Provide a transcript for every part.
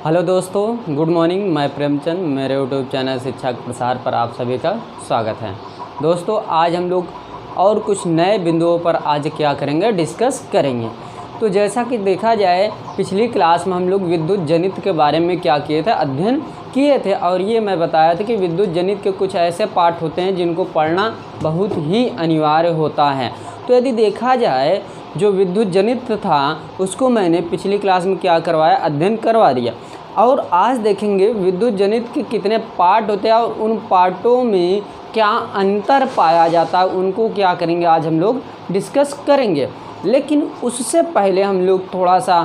Hello दोस्तों, good morning. मैं प्रेमचंद, मेरे यूट्यूब चैनल शिक्षा के प्रसार पर आप सभी का स्वागत है। दोस्तों, आज हम लोग और कुछ नए बिंदुओं पर आज क्या करेंगे, डिस्कस करेंगे। तो जैसा कि देखा जाए, पिछली क्लास में हम लोग विद्युत जनित के बारे में क्या किए थे, अध्ययन किए थे। और ये मैं बताया था कि विद्युत जनित के कुछ ऐसे पाठ होते हैं जिनको पढ़ना बहुत ही अनिवार्य होता है। तो यदि देखा जाए, जो विद्युत जनित था उसको मैंने पिछली क्लास में क्या करवाया, अध्ययन करवा दिया। और आज देखेंगे विद्युत जनित के कितने पार्ट होते हैं और उन पार्टों में क्या अंतर पाया जाता है, उनको क्या करेंगे आज हम लोग डिस्कस करेंगे। लेकिन उससे पहले हम लोग थोड़ा सा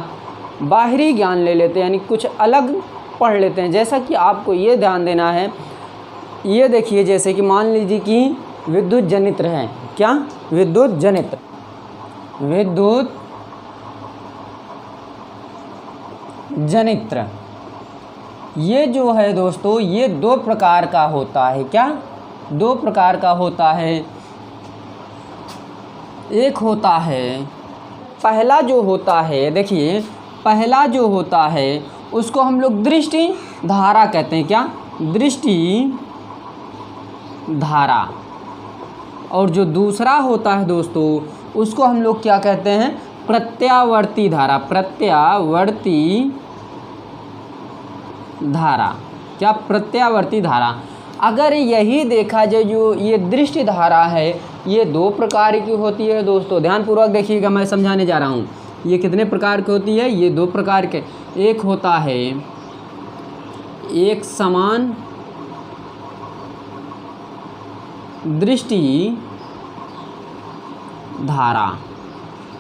बाहरी ज्ञान ले लेते हैं, यानी कुछ अलग पढ़ लेते हैं। जैसा कि आपको ये ध्यान देना है, ये देखिए, जैसे कि मान लीजिए कि विद्युत जनित्र है। क्या? विद्युत जनित्र। विद्युत जनित्र ये जो है दोस्तों, ये दो प्रकार का होता है। क्या? दो प्रकार का होता है। एक होता है, पहला जो होता है, देखिए, पहला जो होता है उसको हम लोग दृष्टि धारा कहते हैं। क्या? दृष्टि धारा। और जो दूसरा होता है दोस्तों, उसको हम लोग क्या कहते हैं, प्रत्यावर्ती धारा। प्रत्यावर्ती धारा। क्या? प्रत्यावर्ती धारा। अगर यही देखा जाए, जो ये दृष्टि धारा है, ये दो प्रकार की होती है दोस्तों। ध्यानपूर्वक देखिएगा, मैं समझाने जा रहा हूँ। ये कितने प्रकार की होती है? ये दो प्रकार के। एक होता है एक समान दृष्टि धारा,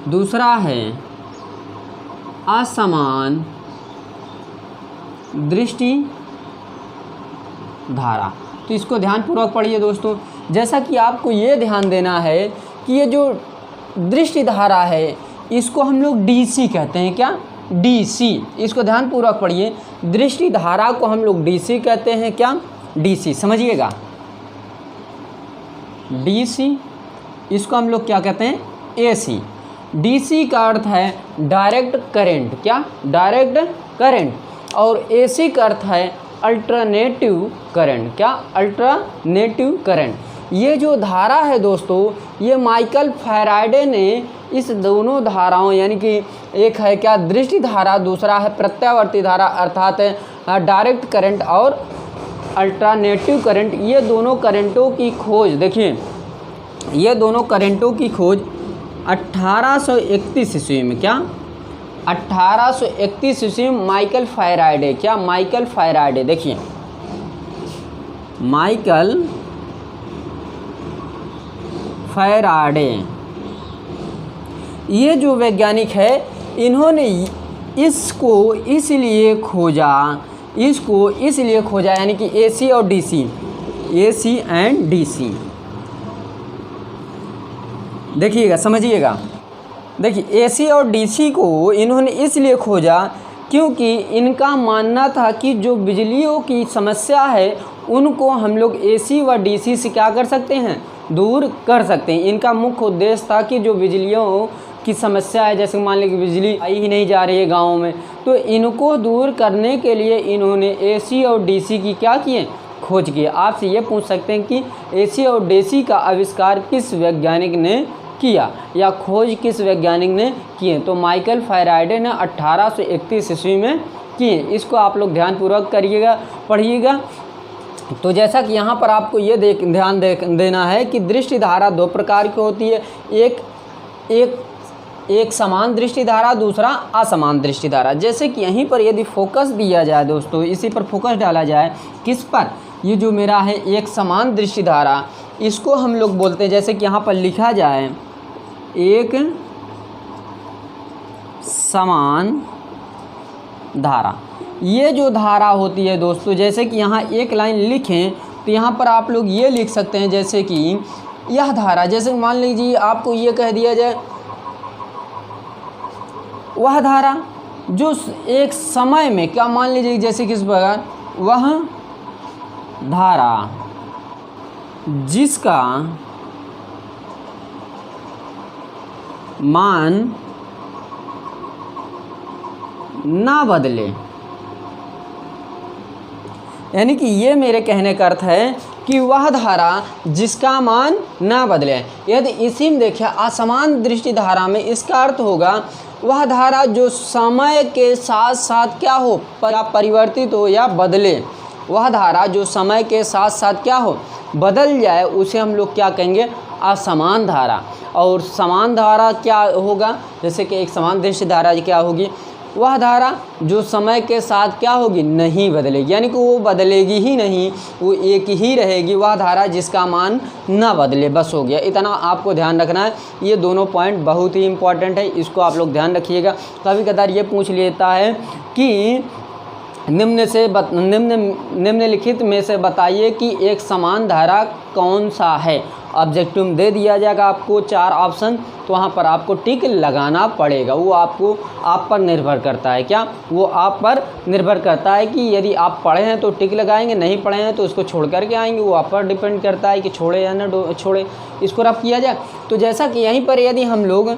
दूसरा है असमान दृष्टि धारा। तो इसको ध्यानपूर्वक पढ़िए दोस्तों। जैसा कि आपको ये ध्यान देना है कि ये जो दृष्टि धारा है, इसको हम लोग डीसी कहते हैं। क्या? डीसी। इसको ध्यानपूर्वक पढ़िए। दृष्टि धारा को हम लोग डीसी कहते हैं। क्या? डीसी। समझिएगा, डीसी। इसको हम लोग क्या कहते हैं, एसी। डीसी का अर्थ है डायरेक्ट करंट। क्या? Direct current. और एसी का अर्थ है अल्टरनेटिव करंट। क्या? Alternative current. ये जो धारा है दोस्तों, ये माइकल फैराडे ने इस दोनों धाराओं, यानी कि एक है क्या, दृष्टि धारा, दूसरा है प्रत्यावर्ती धारा, अर्थात डायरेक्ट करंट और अल्टरनेटिव करंट, ये दोनों करंटों की खोज, देखिए, ये दोनों करंटों की खोज 1831 ईस्वी में, क्या, 1831 ईस्वी में माइकल फैराडे, क्या, माइकल फैराडे, देखिए, माइकल फैराडे, ये जो वैज्ञानिक है, इन्होंने इसको इसलिए खोजा, यानी कि एसी और डीसी, एसी एंड डीसी। देखिएगा, समझिएगा, देखिए, एसी और डीसी को इन्होंने इसलिए खोजा क्योंकि इनका मानना था कि जो बिजलियों की समस्या है उनको हम लोग एसी व डीसी से क्या कर सकते हैं, दूर कर सकते हैं। इनका मुख्य उद्देश्य था कि जो बिजलियों की समस्या है, जैसे मान लीजिए बिजली आई ही नहीं जा रही है गाँव में, तो इनको दूर करने के लिए इन्होंने एसी और डीसी की क्या किए, खोज की। आपसे ये पूछ सकते हैं कि एसी और डीसी का आविष्कार किस वैज्ञानिक ने किया, या खोज किस वैज्ञानिक ने किए? तो माइकल फैराडे ने 1831 ईस्वी में किए। इसको आप लोग ध्यानपूर्वक करिएगा, पढ़िएगा। तो जैसा कि यहाँ पर आपको ये ध्यान देना है कि दृष्टि धारा दो प्रकार की होती है। एक समान दृष्टि धारा, दूसरा असमान दृष्टि धारा। जैसे कि यहीं पर यदि फोकस दिया जाए दोस्तों, इसी पर फोकस डाला जाए, किस पर, ये जो मेरा है एक समान दृष्टि धारा, इसको हम लोग बोलते हैं, जैसे कि यहाँ पर लिखा जाए, एक समान धारा। ये जो धारा होती है दोस्तों, जैसे कि यहाँ एक लाइन लिखें तो यहाँ पर आप लोग ये लिख सकते हैं, जैसे कि यह धारा, जैसे मान लीजिए आपको ये कह दिया जाए, वह धारा जो एक समय में, क्या, मान लीजिए जैसे किस प्रकार, वह धारा जिसका मान ना बदले, यानी कि ये मेरे कहने का अर्थ है कि वह धारा जिसका मान ना बदले। यदि इसी में देखिए असमान दृष्टि धारा में इसका अर्थ होगा वह धारा जो समय के साथ साथ क्या हो, या परिवर्तित हो या बदले। वह धारा जो समय के साथ साथ क्या हो, बदल जाए, उसे हम लोग क्या कहेंगे, असमान धारा। और समान धारा क्या होगा, जैसे कि एक समान दृष्टि धारा क्या होगी, वह धारा जो समय के साथ क्या होगी, नहीं बदलेगी, यानी कि वो बदलेगी ही नहीं, वो एक ही रहेगी। वह धारा जिसका मान ना बदले, बस हो गया। इतना आपको ध्यान रखना है। ये दोनों पॉइंट बहुत ही इंपॉर्टेंट है, इसको आप लोग ध्यान रखिएगा। कभी कदार ये पूछ लेता है कि निम्नलिखित में से बताइए कि एक समान धारा कौन सा है। ऑब्जेक्टिव में दे दिया जाएगा आपको 4 ऑप्शन, तो वहाँ पर आपको टिक लगाना पड़ेगा। वो आपको आप पर निर्भर करता है। क्या वो आप पर निर्भर करता है कि यदि आप पढ़े हैं तो टिक लगाएंगे, नहीं पढ़े हैं तो उसको छोड़ करके आएंगे। वो आप पर डिपेंड करता है कि छोड़े या ना छोड़े, इसको रफ किया जाए। तो जैसा कि यहीं पर यदि हम लोग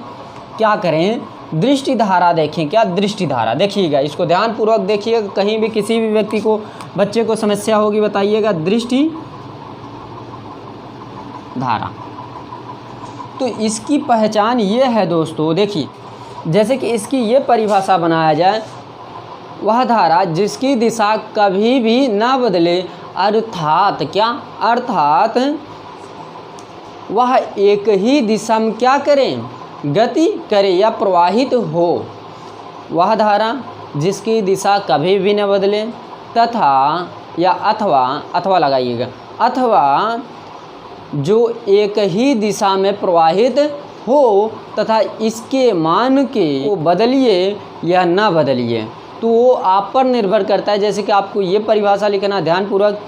क्या करें, दृष्टि धारा देखें। क्या दृष्टि धारा, देखिएगा, इसको ध्यानपूर्वक देखिएगा। कहीं भी किसी भी व्यक्ति को, बच्चे को समस्या होगी बताइएगा। दृष्टि धारा, तो इसकी पहचान ये है दोस्तों, देखिए जैसे कि इसकी ये परिभाषा बनाया जाए, वह धारा जिसकी दिशा कभी भी ना बदले, अर्थात क्या, अर्थात वह एक ही दिशा में क्या करें, गति करे या प्रवाहित हो। वह धारा जिसकी दिशा कभी भी न बदले तथा या अथवा लगाइएगा, अथवा जो एक ही दिशा में प्रवाहित हो तथा इसके मान के वो बदलिए या ना बदलिए, तो वो आप पर निर्भर करता है। जैसे कि आपको ये परिभाषा लिखना ध्यानपूर्वक,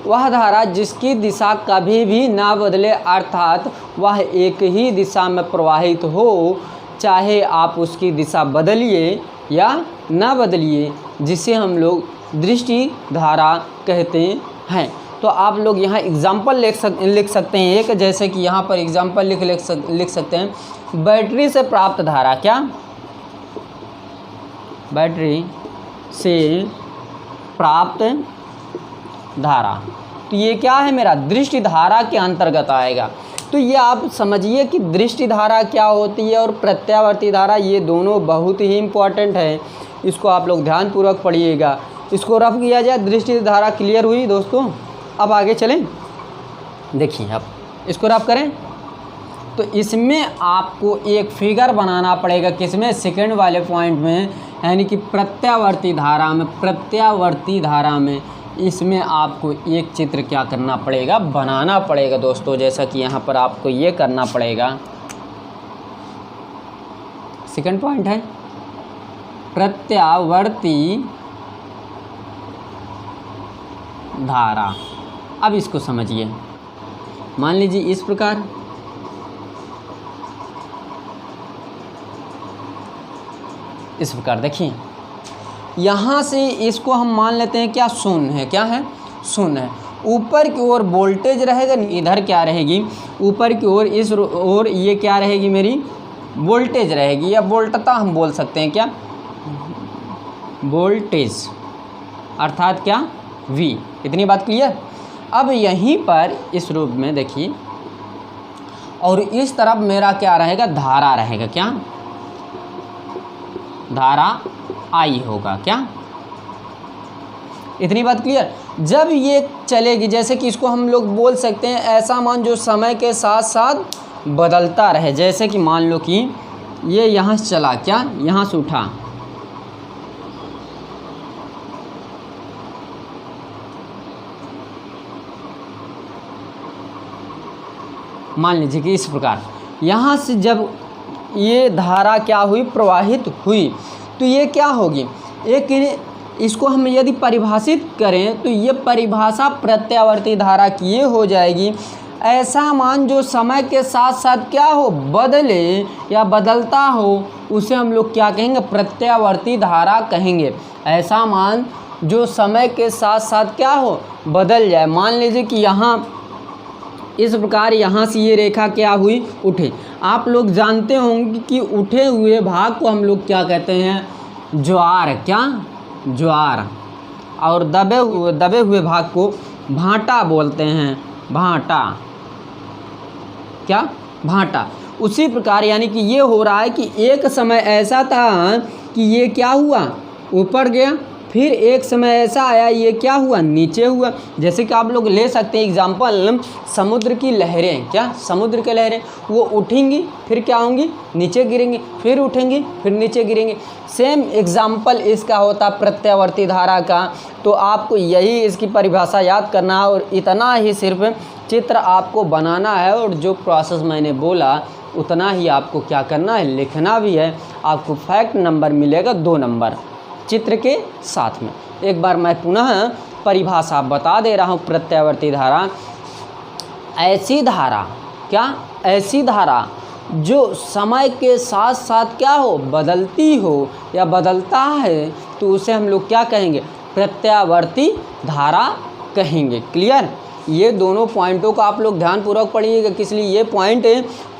वह धारा जिसकी दिशा कभी भी ना बदले, अर्थात वह एक ही दिशा में प्रवाहित हो, चाहे आप उसकी दिशा बदलिए या ना बदलिए, जिसे हम लोग दृष्टि धारा कहते हैं। तो आप लोग यहाँ एग्जाम्पल लिख सकते हैं एक, जैसे कि यहाँ पर एग्जाम्पल लिख सकते हैं। बैटरी से प्राप्त धारा, क्या, बैटरी से प्राप्त धारा, तो ये क्या है, मेरा दृष्टि धारा के अंतर्गत आएगा। तो ये आप समझिए कि दृष्टि धारा क्या होती है और प्रत्यावर्ती धारा, ये दोनों बहुत ही इम्पोर्टेंट है। इसको आप लोग ध्यानपूर्वक पढ़िएगा। इसको रफ किया जाए, दृष्टि धारा क्लियर हुई दोस्तों। अब आगे चलें, देखिए अब इसको रफ करें तो इसमें आपको एक फिगर बनाना पड़ेगा। किसमें, सेकंड वाले पॉइंट में, यानी कि प्रत्यावर्ती धारा में। प्रत्यावर्ती धारा में इसमें आपको एक चित्र क्या करना पड़ेगा, बनाना पड़ेगा दोस्तों। जैसा कि यहाँ पर आपको ये करना पड़ेगा, सेकंड पॉइंट है प्रत्यावर्ती धारा। अब इसको समझिए, मान लीजिए इस प्रकार, इस प्रकार देखिए, यहाँ से इसको हम मान लेते हैं क्या, शून्य है। क्या है, शून्य है। ऊपर की ओर वोल्टेज रहेगा, इधर क्या रहेगी, ऊपर की ओर इस ओर ये क्या रहेगी, मेरी वोल्टेज रहेगी, या वोल्टता हम बोल सकते हैं। क्या, वोल्टेज अर्थात क्या, V। इतनी बात क्लियर। अब यहीं पर इस रूप में देखिए, और इस तरफ मेरा क्या रहेगा, धारा रहेगा। क्या, धारा I होगा। क्या, इतनी बात क्लियर। जब ये चलेगी, जैसे कि इसको हम लोग बोल सकते हैं ऐसा मान जो समय के साथ साथ बदलता रहे। जैसे कि मान लो कि ये यहाँ से चला, क्या, यहाँ से उठा, मान लीजिए कि इस प्रकार, यहाँ से जब ये धारा क्या हुई, प्रवाहित हुई, तो ये क्या होगी, एक इसको हम यदि परिभाषित करें तो ये परिभाषा प्रत्यावर्ती धारा की ये हो जाएगी, ऐसा मान जो समय के साथ साथ क्या हो, बदले या बदलता हो, उसे हम लोग क्या कहेंगे, प्रत्यावर्ती धारा कहेंगे। ऐसा मान जो समय के साथ साथ क्या हो, बदल जाए। मान लीजिए कि यहाँ इस प्रकार यहाँ से ये रेखा क्या हुई, उठे। आप लोग जानते होंगे कि उठे हुए भाग को हम लोग क्या कहते हैं, ज्वार। क्या, ज्वार। और दबे हुए भाग को भाटा बोलते हैं। भाटा, क्या? भाटा। उसी प्रकार यानी कि ये हो रहा है कि एक समय ऐसा था कि ये क्या हुआ, ऊपर गया, फिर एक समय ऐसा आया ये क्या हुआ, नीचे हुआ। जैसे कि आप लोग ले सकते हैं एग्जाम्पल, समुद्र की लहरें, क्या? समुद्र की लहरें वो उठेंगी फिर क्या होंगी, नीचे गिरेंगी, फिर उठेंगी फिर नीचे गिरेंगी। सेम एग्जाम्पल इसका होता प्रत्यावर्ती धारा का। तो आपको यही इसकी परिभाषा याद करना है और इतना ही सिर्फ चित्र आपको बनाना है, और जो प्रोसेस मैंने बोला उतना ही आपको क्या करना है, लिखना भी है। आपको फैक्ट नंबर मिलेगा 2 नंबर चित्र के साथ में। एक बार मैं पुनः परिभाषा बता दे रहा हूँ। प्रत्यावर्ती धारा ऐसी धारा, क्या? ऐसी धारा जो समय के साथ साथ क्या हो, बदलती हो या बदलता है, तो उसे हम लोग क्या कहेंगे, प्रत्यावर्ती धारा कहेंगे। क्लियर? ये दोनों पॉइंटों को आप लोग ध्यानपूर्वक पढ़िएगा, किस लिए ये पॉइंट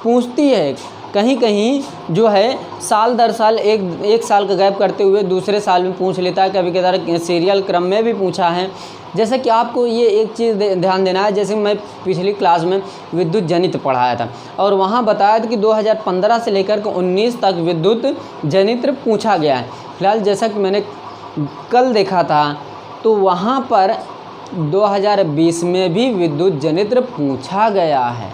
पूछती है। कहीं कहीं जो है साल दर साल एक साल का गैप करते हुए दूसरे साल में पूछ लेता है, कभी कभार सीरियल क्रम में भी पूछा है। जैसे कि आपको ये एक चीज़ ध्यान देना है, जैसे मैं पिछली क्लास में विद्युत जनित पढ़ाया था और वहाँ बताया था कि 2015 से लेकर के 19 तक विद्युत जनित्र पूछा गया है। फिलहाल जैसा कि मैंने कल देखा था तो वहाँ पर 2020 में भी विद्युत जनित्र पूछा गया है।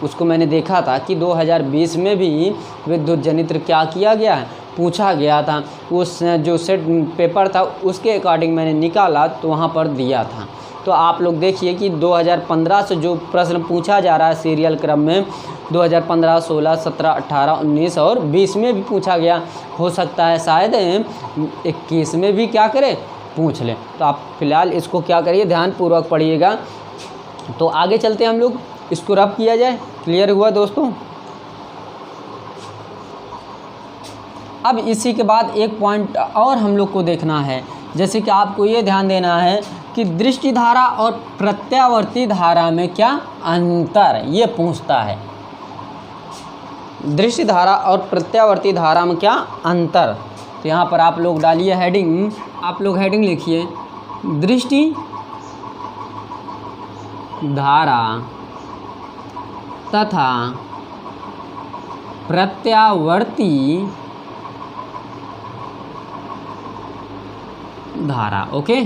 उसको मैंने देखा था कि 2020 में भी विद्युत जनित्र क्या किया गया है, पूछा गया था। उस जो सेट पेपर था उसके अकॉर्डिंग मैंने निकाला तो वहाँ पर दिया था। तो आप लोग देखिए कि 2015 से जो प्रश्न पूछा जा रहा है सीरियल क्रम में, 2015, 16, 17, 18, 19 और 20 में भी पूछा गया। हो सकता है शायद 21 में भी क्या करें, पूछ लें। तो आप फिलहाल इसको क्या करिए, ध्यानपूर्वक पढ़िएगा। तो आगे चलते हैं हम लोग, इसको रब किया जाए। क्लियर हुआ दोस्तों? अब इसी के बाद एक पॉइंट और हम लोग को देखना है, जैसे कि आपको ये ध्यान देना है कि दृष्टि धारा और प्रत्यावर्ती धारा में क्या अंतर, ये पूछता है। दृष्टि धारा और प्रत्यावर्ती धारा में क्या अंतर। तो यहाँ पर आप लोग डालिए हेडिंग, आप लोग हेडिंग लिखिए, दृष्टि धारा तथा प्रत्यावर्ती धारा। ओके,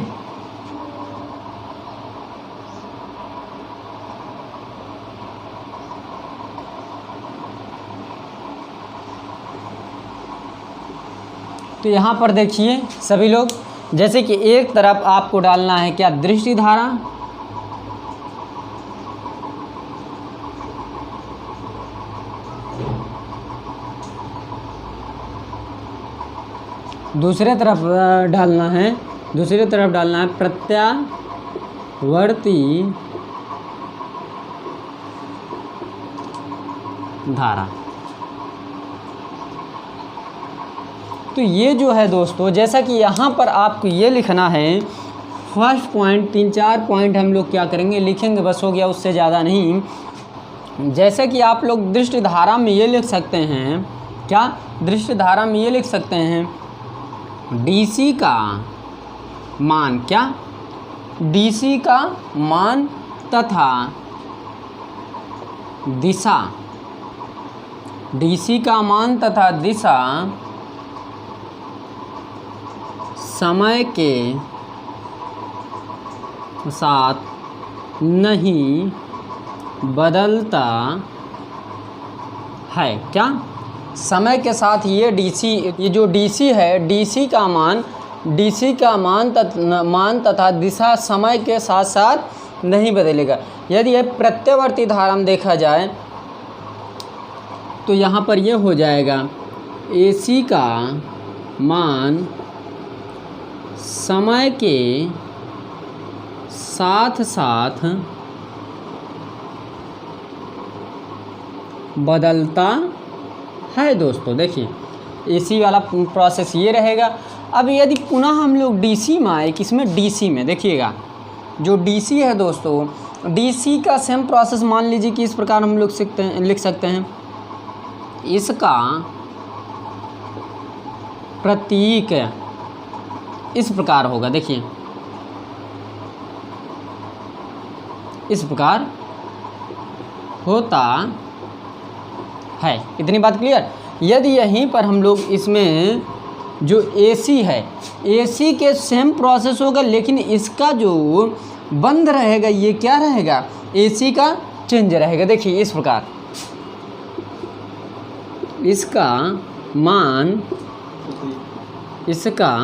तो यहाँ पर देखिए सभी लोग, जैसे कि एक तरफ आपको डालना है क्या, दृष्टि धारा, दूसरी तरफ डालना है प्रत्यावर्ती धारा। तो ये जो है दोस्तों, जैसा कि यहाँ पर आपको ये लिखना है, फर्स्ट पॉइंट 3-4 पॉइंट हम लोग क्या करेंगे, लिखेंगे, बस हो गया, उससे ज़्यादा नहीं। जैसे कि आप लोग दृष्टि धारा में ये लिख सकते हैं, क्या? दृष्टि धारा में ये लिख सकते हैं, डीसी का मान, क्या? डीसी का मान तथा दिशा, डीसी का मान तथा दिशा समय के साथ नहीं बदलता है। क्या? समय के साथ ये डीसी, ये जो डीसी है, डीसी का मान तथा दिशा समय के साथ साथ नहीं बदलेगा। यदि यह प्रत्यावर्ती धारा में देखा जाए तो यहाँ पर ये हो जाएगा, एसी का मान समय के साथ साथ बदलता है। दोस्तों देखिए, एसी वाला प्रोसेस ये रहेगा। अब यदि पुनः हम लोग डीसी में आए, किसमें, डीसी में, देखिएगा जो डीसी है दोस्तों, डीसी का सेम प्रोसेस मान लीजिए कि इस प्रकार हम लोग लिख सकते हैं, इसका प्रतीक इस प्रकार होगा। देखिए इस प्रकार होता है। इतनी बात क्लियर। यदि यहीं पर हम लोग इसमें जो AC है, AC के सेम प्रोसेस होगा, लेकिन इसका जो बंद रहेगा ये क्या रहेगा, AC का चेंज रहेगा। देखिए इस प्रकार इसका मान, इसका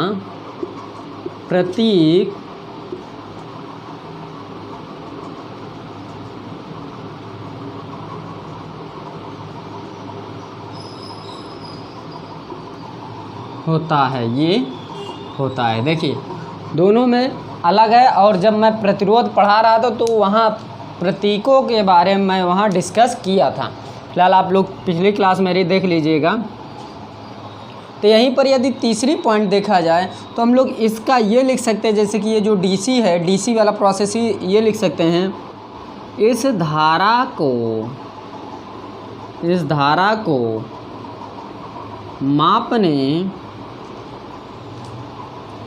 प्रतीक होता है, ये होता है। देखिए दोनों में अलग है। और जब मैं प्रतिरोध पढ़ा रहा था तो वहाँ प्रतीकों के बारे में मैं वहाँ डिस्कस किया था। फिलहाल आप लोग पिछली क्लास मेरी देख लीजिएगा। तो यहीं पर यदि तीसरी पॉइंट देखा जाए तो हम लोग इसका ये लिख सकते हैं, जैसे कि ये जो DC है, DC वाला प्रोसेस ही ये लिख सकते हैं, इस धारा को मापने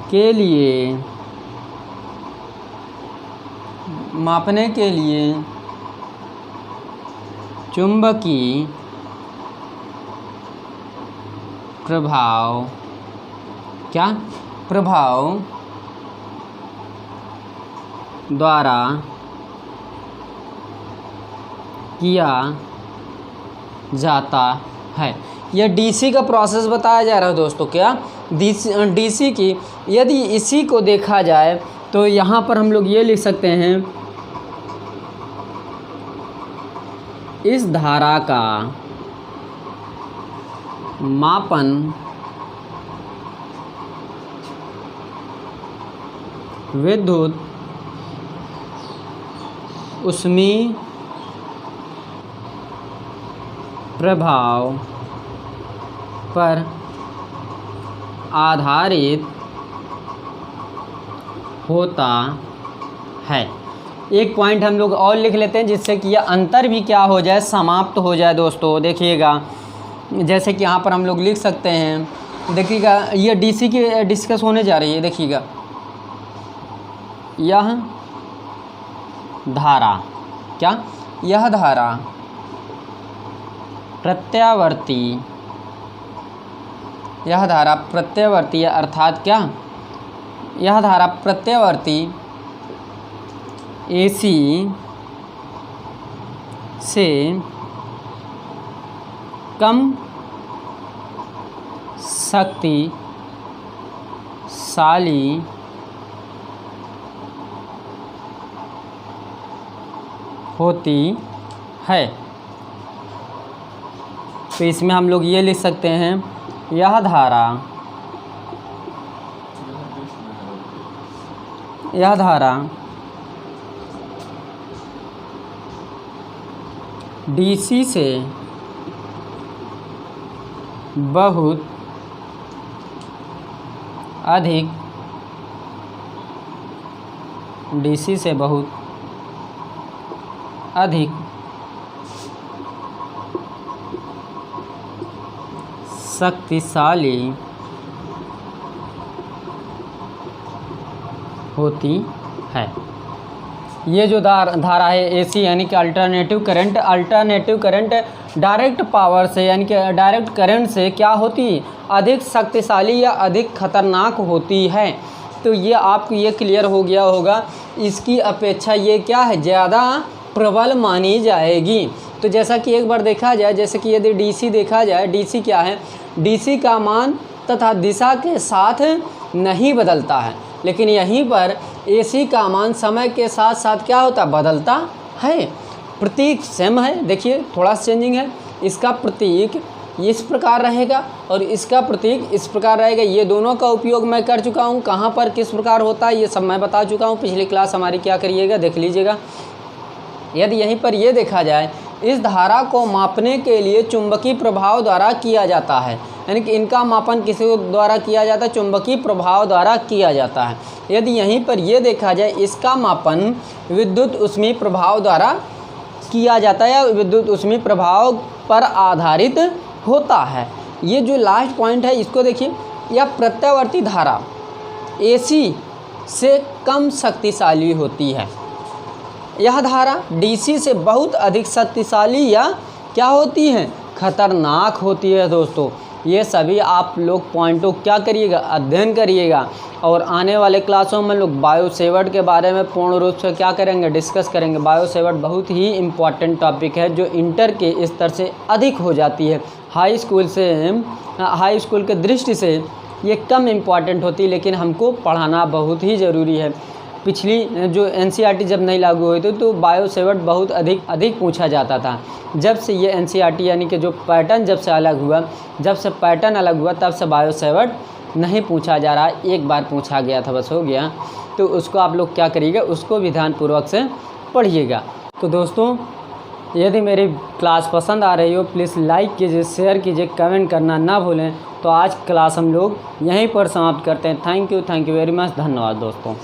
के लिए चुंबकीय प्रभाव द्वारा किया जाता है। यह DC का प्रोसेस बताया जा रहा है दोस्तों। क्या DC की यदि इसी को देखा जाए तो यहाँ पर हम लोग ये लिख सकते हैं, इस धारा का मापन विद्युत ऊष्मीय प्रभाव पर आधारित होता है। एक पॉइंट हम लोग और लिख लेते हैं जिससे कि यह अंतर भी क्या हो जाए, समाप्त हो जाए दोस्तों। देखिएगा जैसे कि यहाँ पर हम लोग लिख सकते हैं, देखिएगा ये DC की डिस्कस होने जा रही है। देखिएगा यह धारा, क्या यह धारा प्रत्यावर्ती अर्थात क्या, यह धारा प्रत्यावर्ती AC से कम शक्तिशाली होती है। तो इसमें हम लोग ये लिख सकते हैं, यह धारा DC से बहुत अधिक शक्तिशाली होती है। ये जो धारा है AC यानी कि अल्टरनेटिव करंट डायरेक्ट पावर से यानी कि डायरेक्ट करंट से क्या होती, अधिक शक्तिशाली या अधिक खतरनाक होती है। तो ये आपको ये क्लियर हो गया होगा, इसकी अपेक्षा ये क्या है, ज़्यादा प्रबल मानी जाएगी। तो जैसा कि एक बार देखा जाए, जैसे कि यदि DC देखा जाए, DC क्या है, DC का मान तथा दिशा के साथ नहीं बदलता है, लेकिन यहीं पर AC का मान समय के साथ साथ क्या होता है, बदलता है। प्रतीक सेम है, देखिए थोड़ा चेंजिंग है। इसका प्रतीक इस प्रकार रहेगा और इसका प्रतीक इस प्रकार रहेगा। ये दोनों का उपयोग मैं कर चुका हूँ, कहाँ पर किस प्रकार होता है ये सब मैं बता चुका हूँ। पिछली क्लास हमारी क्या करिएगा, देख लीजिएगा। यदि यहीं पर ये देखा जाए, इस धारा को मापने के लिए चुंबकीय प्रभाव द्वारा किया जाता है, यानी कि इनका मापन किसी द्वारा किया जाता है, चुंबकीय प्रभाव द्वारा किया जाता है। यदि यहीं पर ये देखा जाए, इसका मापन विद्युत ऊष्मीय प्रभाव द्वारा किया जाता है या विद्युत ऊष्मीय प्रभाव पर आधारित होता है। ये जो लास्ट पॉइंट है इसको देखिए, यह प्रत्यावर्ती धारा AC से कम शक्तिशाली होती है। यह धारा डीसी से बहुत अधिक शक्तिशाली या क्या होती है, खतरनाक होती है। दोस्तों ये सभी आप लोग पॉइंटों क्या करिएगा, अध्ययन करिएगा। और आने वाले क्लासों में लोग बायोसेवर्ट के बारे में पूर्ण रूप से क्या करेंगे, डिस्कस करेंगे। बायोसेवर्ट बहुत ही इम्पॉर्टेंट टॉपिक है जो इंटर के स्तर से अधिक हो जाती है। हाई स्कूल के दृष्टि से ये कम इम्पॉर्टेंट होती है, लेकिन हमको पढ़ाना बहुत ही ज़रूरी है। पिछली जो एनसीईआरटी जब नहीं लागू हुई थी तो बायोसेवर्ट बहुत अधिक पूछा जाता था। जब से ये एनसीईआरटी यानी कि जो पैटर्न जब से अलग हुआ तब से बायोसेवर्ट नहीं पूछा जा रहा। एक बार पूछा गया था, बस हो गया। तो उसको आप लोग क्या करिएगा, उसको भी ध्यानपूर्वक से पढ़िएगा। तो दोस्तों यदि मेरी क्लास पसंद आ रही हो प्लीज़ लाइक कीजिए, शेयर कीजिए, कमेंट करना ना भूलें। तो आज क्लास हम लोग यहीं पर समाप्त करते हैं। थैंक यू वेरी मच, धन्यवाद दोस्तों।